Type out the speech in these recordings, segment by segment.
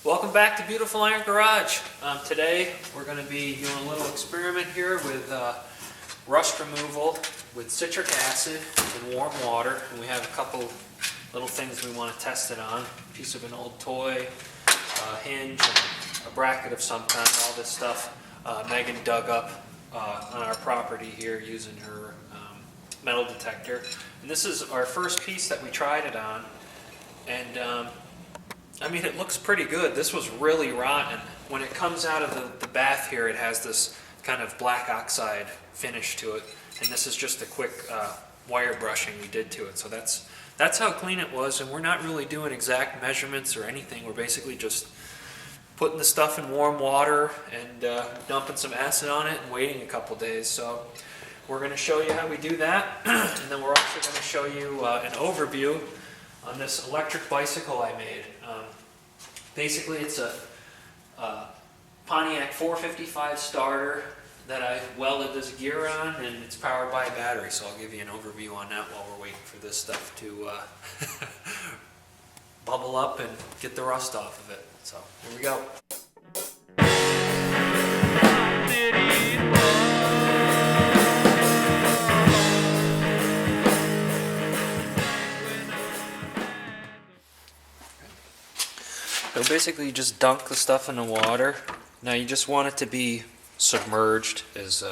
Welcome back to Beautiful Iron Garage. Today we're going to be doing a little experiment here with rust removal with citric acid in warm water. And we have a couple little things we want to test it on. A piece of an old toy, a hinge, and a bracket of some kind, all this stuff Megan dug up on our property here using her metal detector. And this is our first piece that we tried it on. And I mean, it looks pretty good. This was really rotten. When it comes out of the bath here, it has this kind of black oxide finish to it. And this is just a quick wire brushing we did to it. So that's how clean it was. And we're not really doing exact measurements or anything. We're basically just putting the stuff in warm water and dumping some acid on it and waiting a couple days. So we're going to show you how we do that. And then we're also going to show you an overview on this electric bicycle I made. Basically, it's a Pontiac 455 starter that I welded this gear on, and it's powered by a battery, so I'll give you an overview on that while we're waiting for this stuff to bubble up and get the rust off of it. So, here we go. So basically you just dunk the stuff in the water. Now you just want it to be submerged is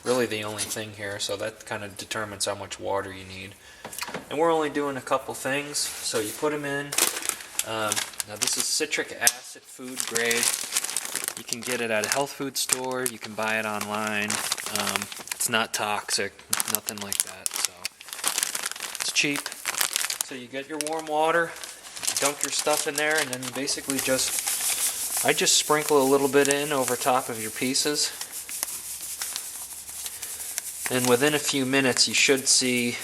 really the only thing here, so that kind of determines how much water you need. And we're only doing a couple things, so you put them in. Now this is citric acid food grade. You can get it at a health food store, you can buy it online. It's not toxic, nothing like that, so it's cheap. So you get your warm water, dunk your stuff in there, and then you basically I just sprinkle a little bit in over top of your pieces. And within a few minutes you should see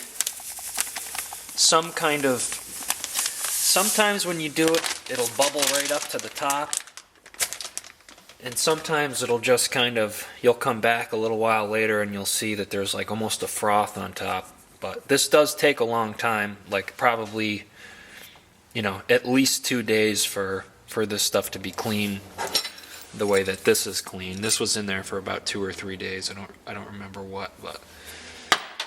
some kind of, sometimes when you do it, it'll bubble right up to the top. And sometimes it'll just kind of, you'll come back a little while later and you'll see that there's like almost a froth on top. But this does take a long time, like probably, you know, at least 2 days for this stuff to be clean the way that this is clean. This was in there for about 2 or 3 days. I don't remember what, but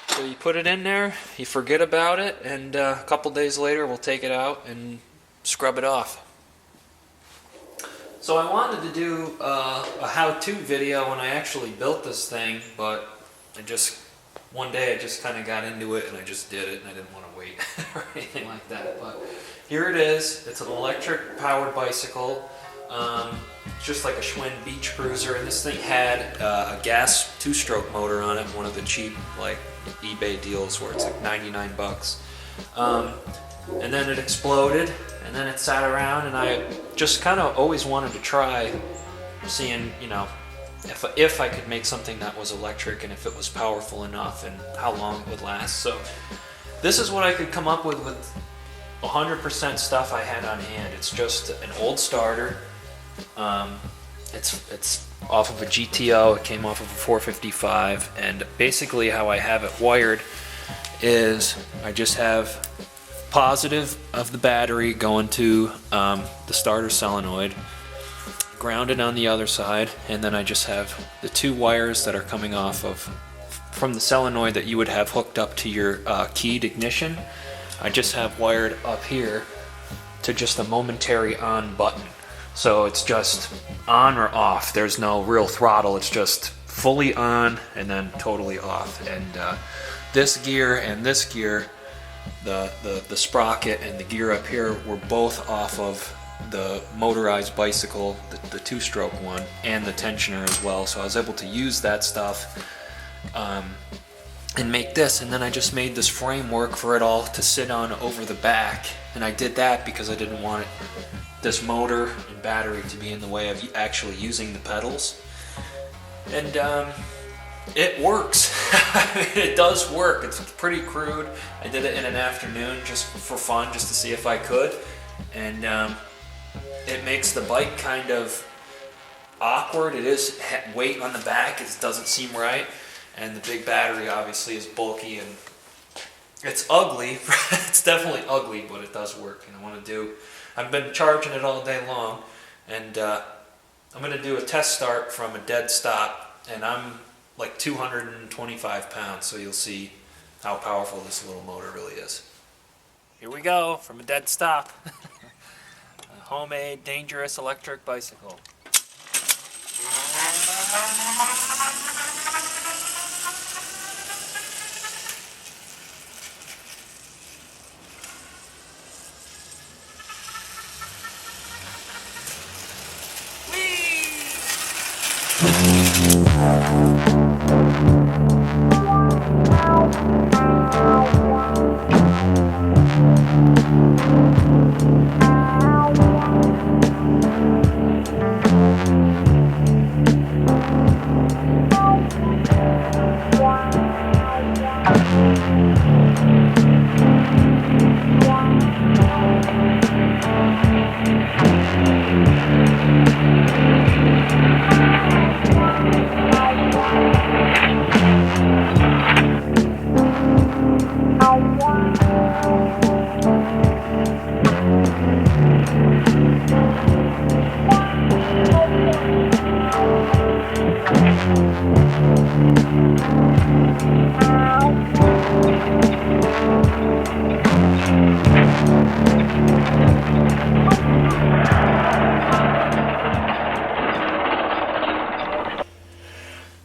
so you put it in there, you forget about it, and a couple days later we'll take it out and scrub it off. So I wanted to do a how-to video when I actually built this thing, but one day I just kind of got into it and I just did it, and I didn't want to wait or anything like that. But here it is. It's an electric powered bicycle. It's just like a Schwinn beach cruiser, and this thing had a gas 2-stroke motor on it, one of the cheap like eBay deals where it's like 99 bucks. And then it exploded, and then it sat around, and I just kind of always wanted to try seeing, you know, if I could make something that was electric and if it was powerful enough and how long it would last. So this is what I could come up with 100% stuff I had on hand. It's just an old starter. It's off of a GTO. It came off of a 455, and basically how I have it wired is I just have positive of the battery going to the starter solenoid, grounded on the other side, and then I just have the 2 wires that are coming off from the solenoid that you would have hooked up to your keyed ignition. I just have wired up here to just a momentary on button. So it's just on or off. There's no real throttle. It's just fully on and then totally off. And this gear and this gear, the sprocket and the gear up here, were both off of the motorized bicycle, the 2-stroke one, and the tensioner as well. So I was able to use that stuff and make this, and then I just made this framework for it all to sit on over the back. And I did that because I didn't want this motor and battery to be in the way of actually using the pedals. And it works. I mean, it does work. It's pretty crude. I did it in an afternoon just for fun, just to see if I could. And it makes the bike kind of awkward. It is weight on the back. It doesn't seem right. And the big battery obviously is bulky, and it's ugly. It's definitely ugly, but it does work. And I want to do I've been charging it all day long, and I'm going to do a test start from a dead stop, and I'm like 225 pounds, so you'll see how powerful this little motor really is. Here we go, from a dead stop. A homemade, dangerous electric bicycle.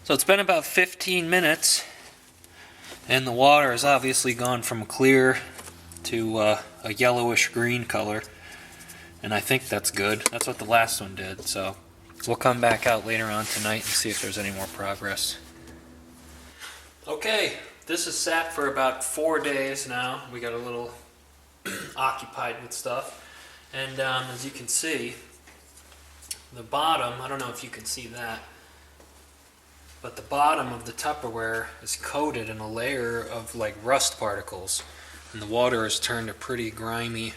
So it's been about 15 minutes, and the water has obviously gone from clear to a yellowish green color, and I think that's good. That's what the last one did, so we'll come back out later on tonight and see if there's any more progress. Okay, this has sat for about 4 days now. We got a little occupied with stuff, and as you can see, the bottom, I don't know if you can see that, but the bottom of the Tupperware is coated in a layer of like rust particles, and the water has turned a pretty grimy,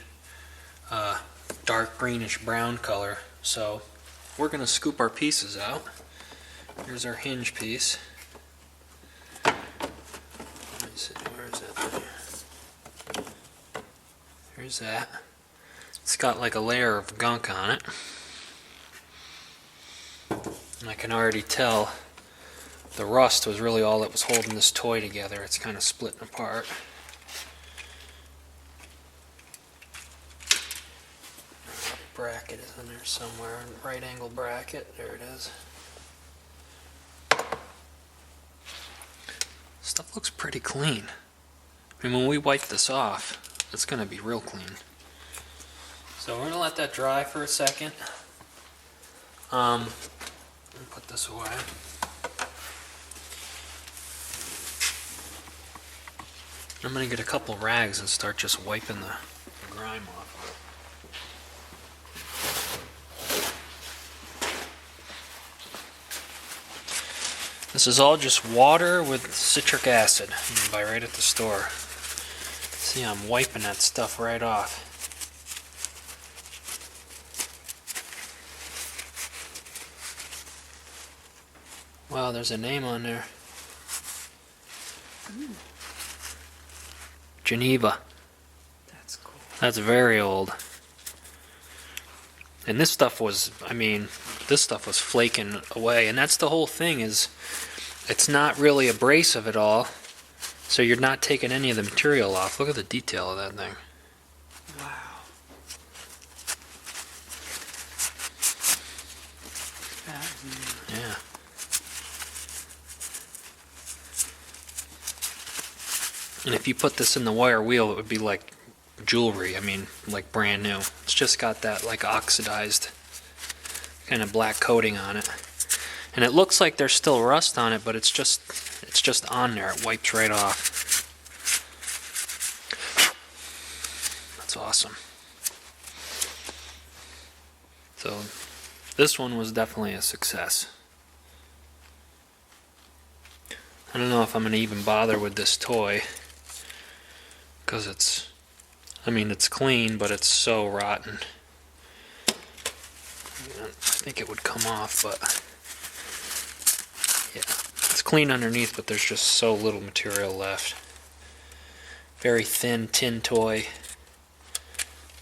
dark greenish brown color. So we're going to scoop our pieces out. Here's our hinge piece. Let me see, where is that? Here's that. It's got like a layer of gunk on it, and I can already tell the rust was really all that was holding this toy together. It's kind of splitting apart. Bracket is in there somewhere, right angle bracket, there it is. Stuff looks pretty clean. I mean, when we wipe this off, it's going to be real clean. So we're going to let that dry for a second. Let me put this away. I'm going to get a couple rags and start just wiping the grime off. This is all just water with citric acid. You can buy right at the store. See, I'm wiping that stuff right off. Wow, there's a name on there. Geneva. That's cool. That's very old. And this stuff was, I mean, this stuff was flaking away. And that's the whole thing, is it's not really abrasive at all. So you're not taking any of the material off. Look at the detail of that thing. Wow. Yeah. And if you put this in the wire wheel, it would be like jewelry. I mean, like brand new. It's just got that like oxidized kind of black coating on it. And it looks like there's still rust on it, but it's just on there. It wipes right off. That's awesome. So this one was definitely a success. I don't know if I'm going to even bother with this toy, because it's, I mean, it's clean, but it's so rotten. I think it would come off, but yeah, it's clean underneath, but there's just so little material left. Very thin tin toy.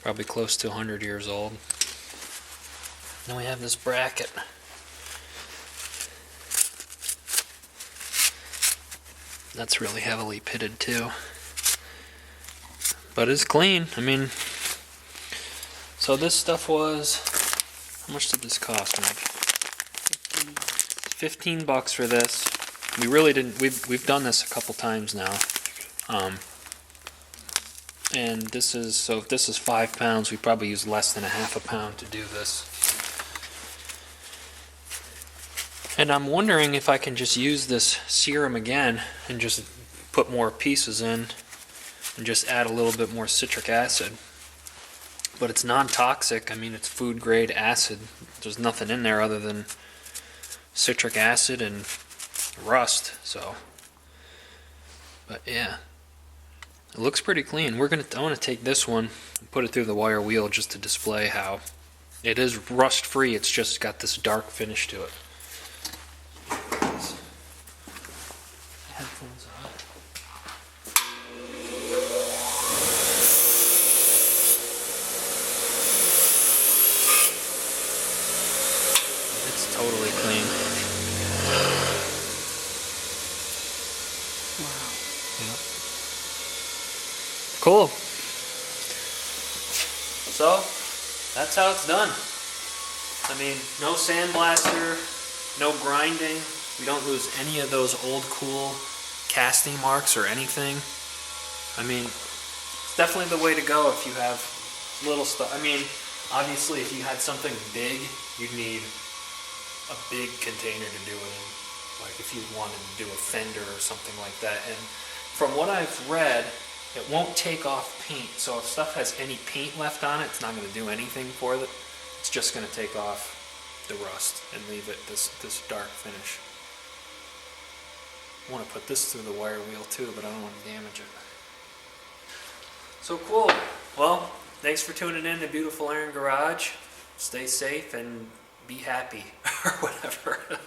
Probably close to 100 years old. Then we have this bracket. That's really heavily pitted too. But it's clean. I mean, so this stuff was, how much did this cost me? 15 bucks for this. We really didn't, we've done this a couple times now. And this is, so if this is 5 pounds, we probably use less than a half a pound to do this. And I'm wondering if I can just use this serum again and just put more pieces in and just add a little bit more citric acid. But it's non-toxic. I mean, it's food grade acid. There's nothing in there other than citric acid and rust. So, but yeah, it looks pretty clean. I want to take this one and put it through the wire wheel just to display how it is rust free. It's just got this dark finish to it. Headphones on. It's totally clean. Wow. Yep. Cool. So, that's how it's done. I mean, no sandblaster, no grinding. We don't lose any of those old cool casting marks or anything. I mean, it's definitely the way to go if you have little stuff. I mean, obviously if you had something big, you'd need a big container to do it in. Like if you wanted to do a fender or something like that. And from what I've read, it won't take off paint. So if stuff has any paint left on it, it's not going to do anything for it. It's just going to take off the rust and leave it this dark finish. I want to put this through the wire wheel too, but I don't want to damage it. So cool. Well, thanks for tuning in to Beautiful Iron Garage. Stay safe and be happy, or whatever.